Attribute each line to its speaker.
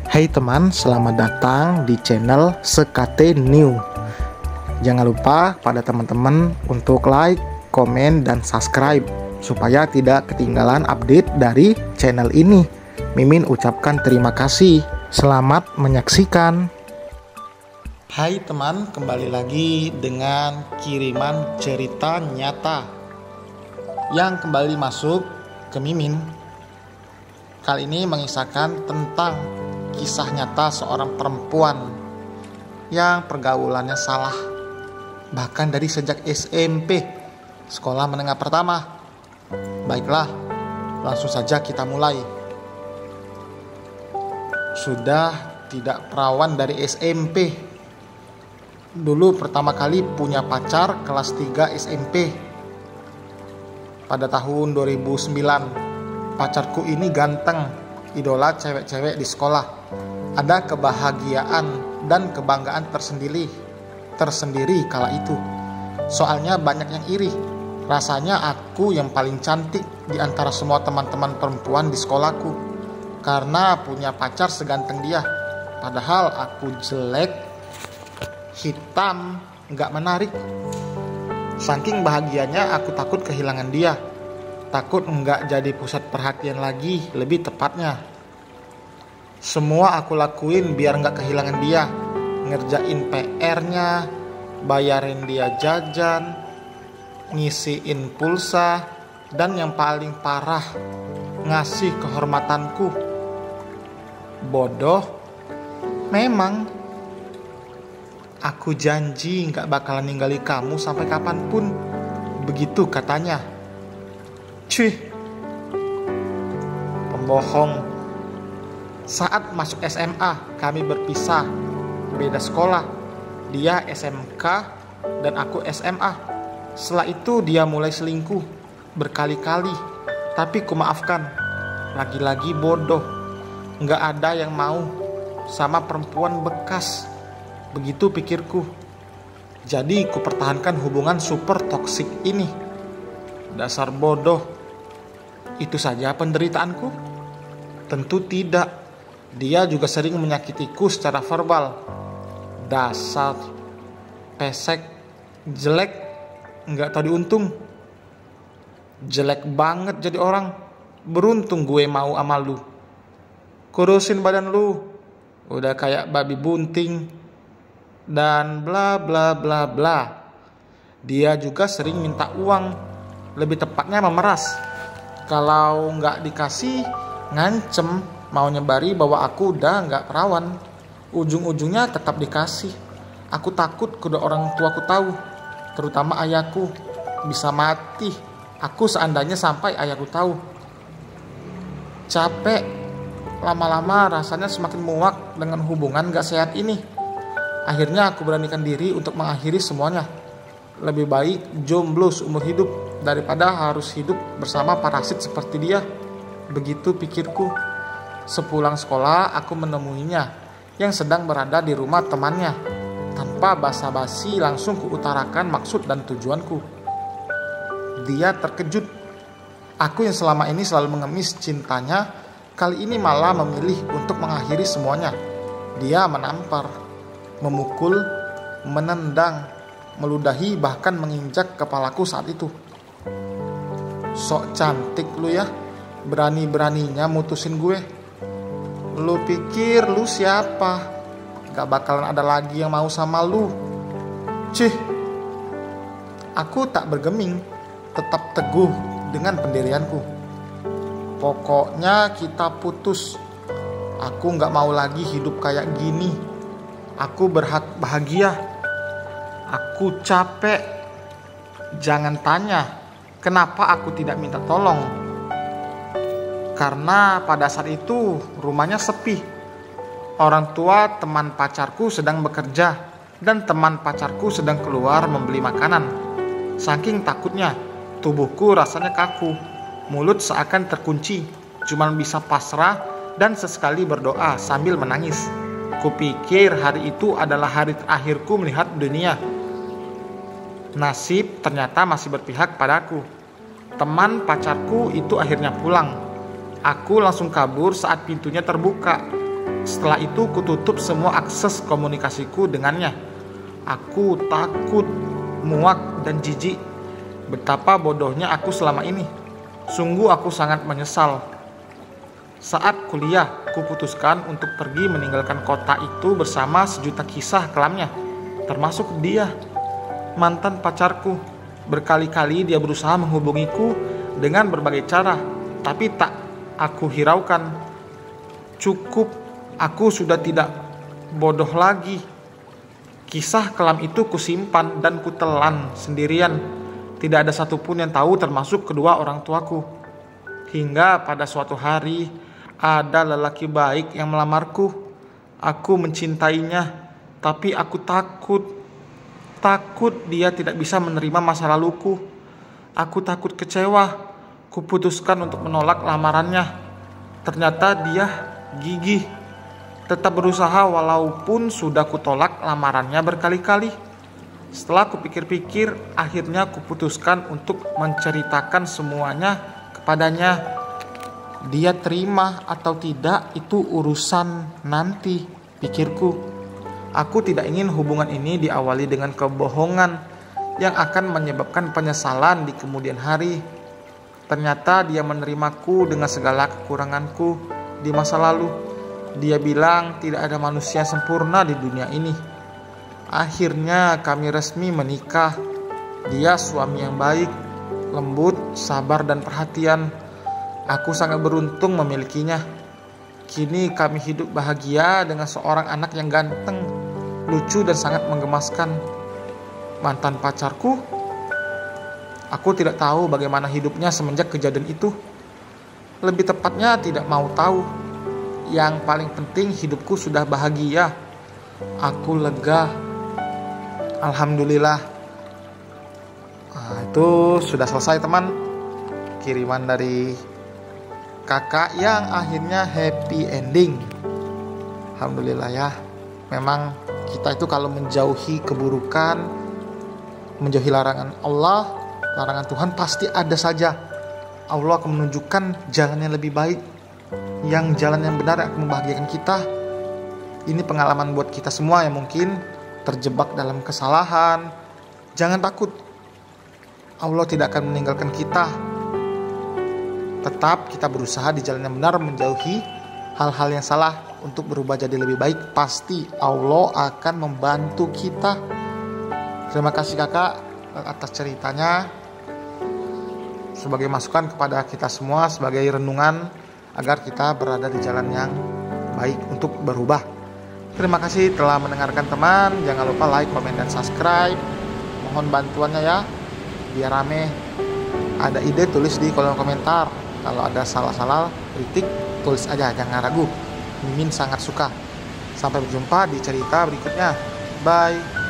Speaker 1: Hai teman, selamat datang di channel Sekate New. Jangan lupa pada teman-teman untuk like, komen, dan subscribe supaya tidak ketinggalan update dari channel ini. Mimin ucapkan terima kasih. Selamat menyaksikan. Hai teman, kembali lagi dengan kiriman cerita nyata yang kembali masuk ke Mimin. Kali ini mengisahkan tentang kisah nyata seorang perempuan yang pergaulannya salah, bahkan dari sejak SMP, sekolah menengah pertama. Baiklah, langsung saja kita mulai. Sudah tidak perawan dari SMP. Dulu pertama kali punya pacar kelas 3 SMP. Pada tahun 2009, pacarku ini ganteng, idola cewek-cewek di sekolah. Ada kebahagiaan dan kebanggaan tersendiri kala itu. Soalnya banyak yang iri. Rasanya aku yang paling cantik di antara semua teman-teman perempuan di sekolahku, karena punya pacar seganteng dia. Padahal aku jelek, hitam, gak menarik. Saking bahagianya aku takut kehilangan dia. Takut nggak jadi pusat perhatian lagi, lebih tepatnya. Semua aku lakuin biar nggak kehilangan dia. Ngerjain PR-nya, bayarin dia jajan, ngisiin pulsa, dan yang paling parah, ngasih kehormatanku. Bodoh, memang. Aku janji nggak bakalan ninggalin kamu sampai kapanpun. Begitu katanya. Cuy, pembohong. Saat masuk SMA, kami berpisah, beda sekolah. Dia SMK dan aku SMA. Setelah itu dia mulai selingkuh berkali-kali, tapi kumaafkan. Lagi-lagi bodoh, nggak ada yang mau sama perempuan bekas. Begitu pikirku. Jadi kupertahankan hubungan super toksik ini. Dasar bodoh. Itu saja penderitaanku? Tentu tidak. Dia juga sering menyakitiku secara verbal. Dasar pesek, jelek, nggak tahu diuntung. Jelek banget jadi orang. Beruntung gue mau sama lu. Kurusin badan lu, udah kayak babi bunting. Dan bla bla bla bla. Dia juga sering minta uang, lebih tepatnya memeras. Kalau nggak dikasih, ngancem mau nyebari bahwa aku udah nggak perawan. Ujung-ujungnya tetap dikasih. Aku takut kedua orang tuaku tahu, terutama ayahku. Bisa mati aku seandainya sampai ayahku tahu. Capek, lama-lama rasanya semakin muak dengan hubungan gak sehat ini. Akhirnya aku beranikan diri untuk mengakhiri semuanya. Lebih baik jomblo seumur hidup daripada harus hidup bersama parasit seperti dia. Begitu pikirku. Sepulang sekolah aku menemuinya yang sedang berada di rumah temannya. Tanpa basa-basi langsung kuutarakan maksud dan tujuanku. Dia terkejut. Aku yang selama ini selalu mengemis cintanya, kali ini malah memilih untuk mengakhiri semuanya. Dia menampar, memukul, menendang, meludahi, bahkan menginjak kepalaku saat itu. Sok cantik lu ya, berani-beraninya mutusin gue. Lu pikir lu siapa? Gak bakalan ada lagi yang mau sama lu. Cih. Aku tak bergeming, tetap teguh dengan pendirianku. Pokoknya kita putus. Aku gak mau lagi hidup kayak gini. Aku berhak bahagia. Aku capek. Jangan tanya kenapa aku tidak minta tolong. Karena pada saat itu rumahnya sepi. Orang tua teman pacarku sedang bekerja dan teman pacarku sedang keluar membeli makanan. Saking takutnya, tubuhku rasanya kaku. Mulut seakan terkunci, cuman bisa pasrah dan sesekali berdoa sambil menangis. Kupikir hari itu adalah hari terakhirku melihat dunia. Nasib ternyata masih berpihak padaku. Teman pacarku itu akhirnya pulang. Aku langsung kabur saat pintunya terbuka. Setelah itu kututup semua akses komunikasiku dengannya. Aku takut, muak, dan jijik. Betapa bodohnya aku selama ini. Sungguh aku sangat menyesal. Saat kuliah, kuputuskan untuk pergi meninggalkan kota itu bersama sejuta kisah kelamnya, termasuk dia, mantan pacarku. Berkali-kali dia berusaha menghubungiku dengan berbagai cara, tapi tak aku hiraukan. Cukup, aku sudah tidak bodoh lagi. Kisah kelam itu kusimpan dan kutelan sendirian. Tidak ada satupun yang tahu, termasuk kedua orang tuaku. Hingga pada suatu hari ada lelaki baik yang melamarku. Aku mencintainya, tapi aku takut dia tidak bisa menerima masa laluku. Aku takut kecewa. Kuputuskan untuk menolak lamarannya. Ternyata dia gigih, tetap berusaha walaupun sudah kutolak lamarannya berkali-kali. Setelah kupikir-pikir, akhirnya kuputuskan untuk menceritakan semuanya kepadanya. Dia terima atau tidak itu urusan nanti, pikirku. Aku tidak ingin hubungan ini diawali dengan kebohongan yang akan menyebabkan penyesalan di kemudian hari. Ternyata dia menerimaku dengan segala kekuranganku di masa lalu. Dia bilang tidak ada manusia sempurna di dunia ini. Akhirnya kami resmi menikah. Dia suami yang baik, lembut, sabar, dan perhatian. Aku sangat beruntung memilikinya. Kini kami hidup bahagia dengan seorang anak yang ganteng, lucu, dan sangat menggemaskan. Mantan pacarku, aku tidak tahu bagaimana hidupnya semenjak kejadian itu. Lebih tepatnya tidak mau tahu. Yang paling penting hidupku sudah bahagia. Aku lega. Alhamdulillah. Nah, itu sudah selesai teman. Kiriman dari kakak yang akhirnya happy ending. Alhamdulillah ya. Memang kita itu kalau menjauhi keburukan, menjauhi larangan Allah, larangan Tuhan, pasti ada saja Allah akan menunjukkan jalan yang lebih baik, yang jalan yang benar yang akan membahagiakan kita. Ini pengalaman buat kita semua yang mungkin terjebak dalam kesalahan. Jangan takut, Allah tidak akan meninggalkan kita. Tetap kita berusaha di jalan yang benar, menjauhi hal-hal yang salah untuk berubah jadi lebih baik. Pasti Allah akan membantu kita. Terima kasih kakak atas ceritanya, sebagai masukan kepada kita semua, sebagai renungan agar kita berada di jalan yang baik untuk berubah. Terima kasih telah mendengarkan teman. Jangan lupa like, komen, dan subscribe. Mohon bantuannya ya, biar rame. Ada ide tulis di kolom komentar. Kalau ada salah-salah, kritik, tulis aja, jangan ragu. Mimin sangat suka. Sampai berjumpa di cerita berikutnya. Bye.